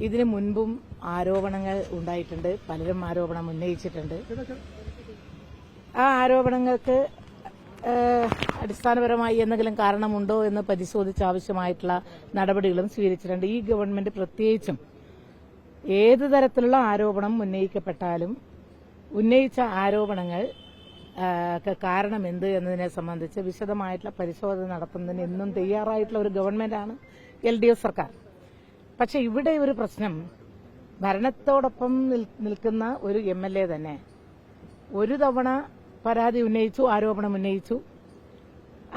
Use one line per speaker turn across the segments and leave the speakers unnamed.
ഇതിനു മുൻപും ആരോപണങ്ങൾ ഉണ്ടായിട്ടുണ്ട്. പലരും ആരോപണം ഉന്നയിച്ചിട്ടുണ്ട്. ആ ആരോപണങ്ങൾക്ക് അടിസ്ഥാനപരമായി എന്തെങ്കിലും കാരണമുണ്ടോ എന്ന് പരിശോധിച്ച് ആവശ്യമായിട്ടുള്ള നടപടികളും സ്വീകരിച്ചിട്ടുണ്ട്. ഈ ഗവൺമെന്റ് പ്രത്യേകിച്ചും ഏത് തരത്തിലുള്ള ആരോപണം ഉന്നയിക്കപ്പെട്ടാലും ഉന്നയിച്ച ആരോപണങ്ങൾ കാരണം എന്ത് എന്നതിനെ സംബന്ധിച്ച് വിശദമായിട്ടുള്ള പരിശോധന നടത്തുന്നതിന് എന്നും തയ്യാറായിട്ടുള്ള ഒരു ഗവൺമെന്റാണ് LDF സർക്കാർ. പക്ഷെ ഇവിടെ ഒരു പ്രശ്നം, ഭരണത്തോടൊപ്പം നിൽക്കുന്ന ഒരു MLA തന്നെ ഒരു തവണ പരാതി ഉന്നയിച്ചു, ആരോപണം ഉന്നയിച്ചു.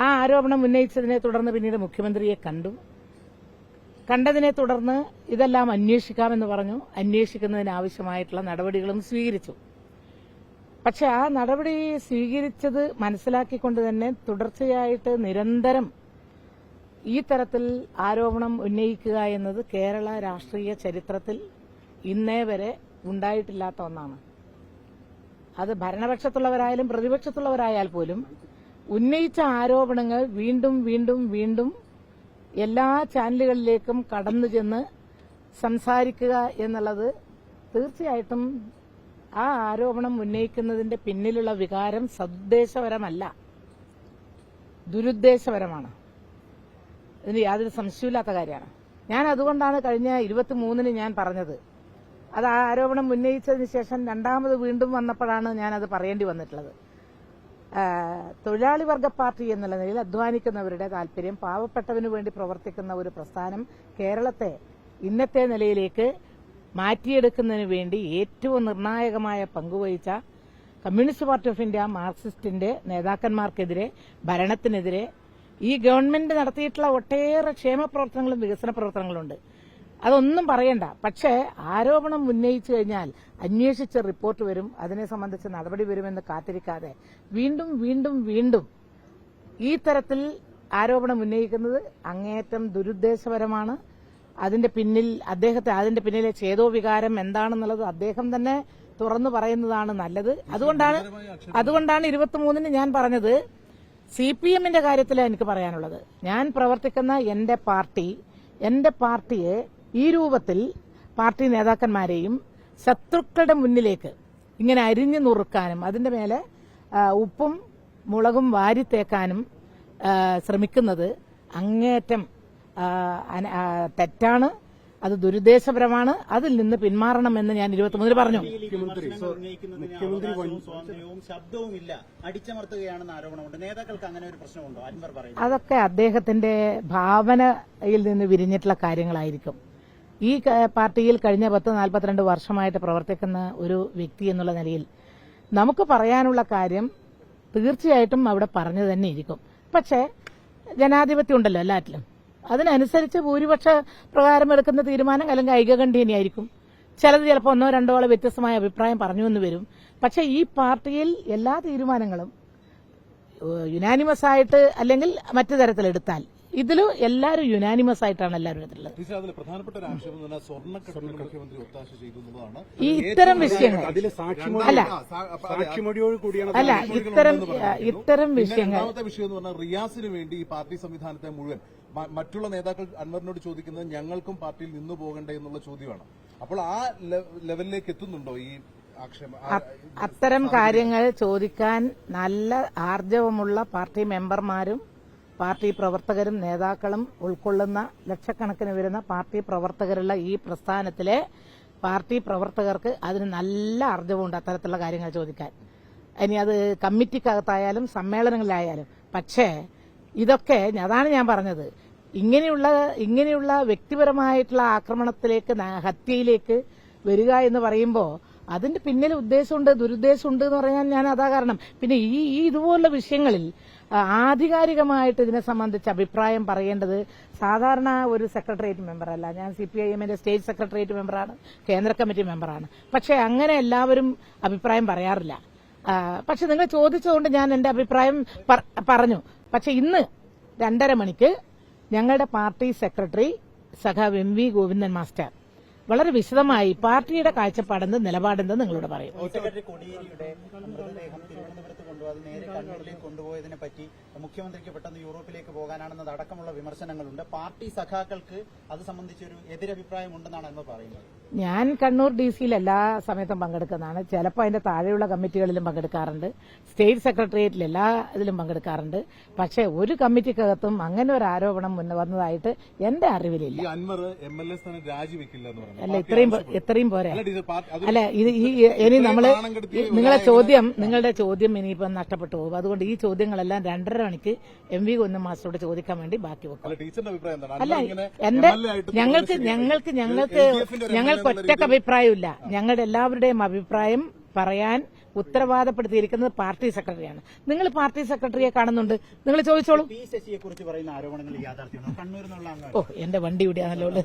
ആ ആരോപണം ഉന്നയിച്ചതിനെ തുടർന്ന് പിന്നീട് മുഖ്യമന്ത്രിയെ കണ്ടതിനെ തുടർന്ന് ഇതെല്ലാം അന്വേഷിക്കാമെന്ന് പറഞ്ഞു. അന്വേഷിക്കുന്നതിനാവശ്യമായിട്ടുള്ള നടപടികളും സ്വീകരിച്ചു. പക്ഷെ ആ നടപടി സ്വീകരിച്ചത് മനസ്സിലാക്കിക്കൊണ്ട് തന്നെ തുടർച്ചയായിട്ട് നിരന്തരം ഈ തരത്തിൽ ആരോപണം ഉന്നയിക്കുക എന്നത് കേരള രാഷ്ട്രീയ ചരിത്രത്തിൽ ഇന്നേ വരെ ഉണ്ടായിട്ടില്ലാത്ത ഒന്നാണ്. അത് ഭരണപക്ഷത്തുള്ളവരായാലും പ്രതിപക്ഷത്തുള്ളവരായാൽ പോലും ഉന്നയിച്ച ആരോപണങ്ങൾ വീണ്ടും വീണ്ടും വീണ്ടും എല്ലാ ചാനലുകളിലേക്കും കടന്നു ചെന്ന് സംസാരിക്കുക എന്നുള്ളത് തീർച്ചയായിട്ടും ആ ആരോപണം ഉന്നയിക്കുന്നതിന്റെ പിന്നിലുള്ള വികാരം സദ്ദേശപരമല്ല, ദുരുദ്ദേശപരമാണ്. ഇതിന് യാതൊരു സംശയമില്ലാത്ത കാര്യമാണ്. ഞാൻ അതുകൊണ്ടാണ് കഴിഞ്ഞ 23-ന് ഞാൻ പറഞ്ഞത്. അത് ആ ആരോപണം ഉന്നയിച്ചതിന് ശേഷം രണ്ടാമത് വീണ്ടും വന്നപ്പോഴാണ് ഞാനത് പറയേണ്ടി വന്നിട്ടുള്ളത്. തൊഴിലാളി വർഗ പാർട്ടി എന്നുള്ള നിലയിൽ അധ്വാനിക്കുന്നവരുടെ താൽപര്യം, പാവപ്പെട്ടവനു വേണ്ടി പ്രവർത്തിക്കുന്ന ഒരു പ്രസ്ഥാനം കേരളത്തെ ഇന്നത്തെ നിലയിലേക്ക് മാറ്റിയെടുക്കുന്നതിന് വേണ്ടി ഏറ്റവും നിർണായകമായ പങ്കുവഹിച്ച കമ്മ്യൂണിസ്റ്റ് പാർട്ടി ഓഫ് ഇന്ത്യ, മാർക്സിസ്റ്റിന്റെ നേതാക്കന്മാർക്കെതിരെ, ഭരണത്തിനെതിരെ ഈ ഗവൺമെന്റ് നടത്തിയിട്ടുള്ള ഒട്ടേറെ ക്ഷേമ പ്രവർത്തനങ്ങളും വികസന പ്രവർത്തനങ്ങളുണ്ട്. അതൊന്നും പറയണ്ട. പക്ഷേ ആരോപണം ഉന്നയിച്ചു കഴിഞ്ഞാൽ അന്വേഷിച്ച് റിപ്പോർട്ട് വരും, അതിനെ സംബന്ധിച്ച് നടപടി വരുമെന്ന് കാത്തിരിക്കാതെ വീണ്ടും വീണ്ടും വീണ്ടും ഈ തരത്തിൽ ആരോപണം ഉന്നയിക്കുന്നത് അങ്ങേയറ്റം ദുരുദ്ദേശപരമാണ്. അതിന്റെ പിന്നിലെ ചേതോവികാരം എന്താണെന്നുള്ളത് അദ്ദേഹം തന്നെ തുറന്നു പറയുന്നതാണ് നല്ലത്. അതുകൊണ്ടാണ് 23-ന് ഞാൻ പറഞ്ഞത്. CPM-ന്റെ കാര്യത്തിലാണ് എനിക്ക് പറയാനുള്ളത്. ഞാൻ പ്രവർത്തിക്കുന്ന എന്റെ പാർട്ടിയെ ഈ രൂപത്തിൽ പാർട്ടി നേതാക്കന്മാരെയും ശത്രുക്കളുടെ മുന്നിലേക്ക് ഇങ്ങനെ അരിഞ്ഞു നുറുക്കാനും അതിന്റെ മേലെ ഉപ്പും മുളകും വാരിത്തേക്കാനും ശ്രമിക്കുന്നത് അങ്ങേയറ്റം തെറ്റാണ്. അത് ദുരുദ്ദേശപരമാണ്. അതിൽ നിന്ന് പിന്മാറണമെന്ന് ഞാൻ 23-ന് പറഞ്ഞു. അതൊക്കെ അദ്ദേഹത്തിന്റെ ഭാവനയിൽ നിന്ന് വിരിഞ്ഞിട്ടുള്ള കാര്യങ്ങളായിരിക്കും. ഈ പാർട്ടിയിൽ കഴിഞ്ഞ 42 വർഷമായിട്ട് പ്രവർത്തിക്കുന്ന ഒരു വ്യക്തി എന്നുള്ള നിലയിൽ നമുക്ക് പറയാനുള്ള കാര്യം തീർച്ചയായിട്ടും അവിടെ പറഞ്ഞു തന്നെ ഇരിക്കും. പക്ഷേ ജനാധിപത്യം ഉണ്ടല്ലോ എല്ലാറ്റിലും. അതിനനുസരിച്ച് ഭൂരിപക്ഷ പ്രകാരം എടുക്കുന്ന തീരുമാനം അല്ലെങ്കിൽ ഐകകണ്ഠ്യേനയായിരിക്കും. ചിലത് ചിലപ്പോൾ 1-2 ആൾ വ്യത്യസ്തമായ അഭിപ്രായം പറഞ്ഞു എന്ന് വരും. പക്ഷെ ഈ പാർട്ടിയിൽ എല്ലാ തീരുമാനങ്ങളും യുനാനിമസ് ആയിട്ട് അല്ലെങ്കിൽ മറ്റു തരത്തിലെടുത്താൽ ഇതിലും എല്ലാവരും യുനാനിമസ് ആയിട്ടാണ് എല്ലാവരും എടുത്തിട്ടുള്ളത്. ഈ ഇത്തരം വിഷയങ്ങൾ ഇത്തരം വിഷയങ്ങൾ
റിയാസിന് വേണ്ടി ഈ പാർട്ടി സംവിധാനത്തെ മുഴുവൻ മറ്റുള്ള നേതാക്കൾ അൻവറിനോട് ചോദിക്കുന്നത് ഞങ്ങൾക്കും പാർട്ടിയിൽ നിന്നു പോകണ്ടേ എന്നുള്ള ചോദ്യമാണ്. അപ്പോൾ ആ ലെവലിലേക്ക് എത്തുന്നുണ്ടോ ഈ
അത്തരം കാര്യങ്ങൾ ചോദിക്കാൻ നല്ല ആർജവമുള്ള പാർട്ടി മെമ്പർമാരും പാർട്ടി പ്രവർത്തകരും നേതാക്കളും ഉൾക്കൊള്ളുന്ന ലക്ഷക്കണക്കിന് വരുന്ന പാർട്ടി പ്രവർത്തകരുള്ള ഈ പ്രസ്ഥാനത്തിലെ പാർട്ടി പ്രവർത്തകർക്ക് അതിന് നല്ല ആർജവമുണ്ട് അത്തരത്തിലുള്ള കാര്യങ്ങൾ ചോദിക്കാൻ. ഇനി അത് കമ്മിറ്റിക്കകത്തായാലും സമ്മേളനങ്ങളിലായാലും. പക്ഷേ ഇതൊക്കെ അതാണ് ഞാൻ പറഞ്ഞത്, ഇങ്ങനെയുള്ള വ്യക്തിപരമായിട്ടുള്ള ആക്രമണത്തിലേക്ക്, ഹത്യയിലേക്ക് വരിക എന്ന് പറയുമ്പോൾ അതിന്റെ പിന്നിൽ ഉദ്ദേശമുണ്ട്, ദുരുദ്ദേശമുണ്ട് എന്ന് പറയാൻ ഞാൻ അതാ കാരണം. പിന്നെ ഈ ഇതുപോലുള്ള വിഷയങ്ങളിൽ ആധികാരികമായിട്ട് ഇതിനെ സംബന്ധിച്ച് അഭിപ്രായം പറയേണ്ടത് സാധാരണ ഒരു സെക്രട്ടേറിയറ്റ് മെമ്പറല്ല. ഞാൻ CPIM-ന്റെ സ്റ്റേറ്റ് സെക്രട്ടേറിയറ്റ് മെമ്പറാണ്, കേന്ദ്ര കമ്മിറ്റി മെമ്പറാണ്. പക്ഷെ അങ്ങനെ എല്ലാവരും അഭിപ്രായം പറയാറില്ല. പക്ഷെ നിങ്ങൾ ചോദിച്ചതുകൊണ്ട് ഞാൻ എന്റെ അഭിപ്രായം പറഞ്ഞു. പക്ഷെ ഇന്ന് 2:30 മണിക്ക് ഞങ്ങളുടെ പാർട്ടി സെക്രട്ടറി സഖാവ് MV ഗോവിന്ദൻ മാസ്റ്റർ വളരെ വിശദമായി പാർട്ടിയുടെ കാഴ്ചപ്പാടെന്ത് നിലപാടെന്ത് നിങ്ങളോട് പറയും.
സെക്രട്ടറി കോടിയേരിയുടെ മൃതദേഹം തിരുവനന്തപുരത്ത് കൊണ്ടുപോകാതെ നേരെ കണ്ണൂരിലേക്ക് കൊണ്ടുപോയതിനെ പറ്റി മുഖ്യമന്ത്രിക്ക് പെട്ടെന്ന് യൂറോപ്പിലേക്ക് പോകാനാണെന്നത് അടക്കമുള്ള വിമർശനങ്ങളുണ്ട്. പാർട്ടി സഖാക്കൾക്ക് അത് സംബന്ധിച്ചൊരു എതിരഭിപ്രായം ഉണ്ടെന്നാണ് എന്ന് പറയുന്നത്.
ഞാൻ കണ്ണൂർ DC-യിൽ എല്ലാ സമയത്തും പങ്കെടുക്കുന്നതാണ്. ചിലപ്പോൾ അതിന്റെ താഴെയുള്ള കമ്മിറ്റികളിലും പങ്കെടുക്കാറുണ്ട്, സ്റ്റേറ്റ് സെക്രട്ടേറിയറ്റിൽ എല്ലാ ഇതിലും പങ്കെടുക്കാറുണ്ട്. പക്ഷേ ഒരു കമ്മിറ്റിക്കകത്തും അങ്ങനെ ഒരു ആരോപണം മുന്നേ വന്നതായിട്ട് എന്റെ അറിവിലില്ല.
ഈ അൻവർ MLA സ്ഥാനം രാജിവെക്കില്ല എന്ന് പറഞ്ഞു.
അല്ല, ഇത്രയും പോരെ.
അല്ല, ടീച്ചർ,
അല്ല, ഇനി നമ്മള് നിങ്ങളുടെ ചോദ്യം ഇനിയിപ്പം നഷ്ടപ്പെട്ടു പോകും. അതുകൊണ്ട് ഈ ചോദ്യങ്ങളെല്ലാം 2:30 മണിക്ക് MV കുഞ്ഞൻ മാസ്റ്ററോട് ചോദിക്കാൻ വേണ്ടി ബാക്കി വെക്കും.
അല്ല, ടീച്ചറിന്റെ അഭിപ്രായം എന്താണ്?
അല്ല,
അൻവർ ഇങ്ങനെ
എന്റെ
MLA ആയിട്ട്
ഞങ്ങൾക്ക് ഒറ്റക്ക് അഭിപ്രായമില്ല. ഞങ്ങളുടെ എല്ലാവരുടെയും അഭിപ്രായം പറയാൻ ഉത്തരവാദപ്പെടുത്തിയിരിക്കുന്നത് പാർട്ടി സെക്രട്ടറിയാണ്. നിങ്ങൾ പാർട്ടി സെക്രട്ടറിയെ കാണുന്നുണ്ട്, നിങ്ങൾ ചോദിച്ചോളൂ.
പി ശശിയെ കുറിച്ച് പറയുന്ന ആരോപണങ്ങൾ യാഥാർത്ഥ്യമാണ്. കണ്ണൂരിൽ നിന്നുള്ള
എന്റെ വണ്ടി ഇവിടെയാണല്ലോ.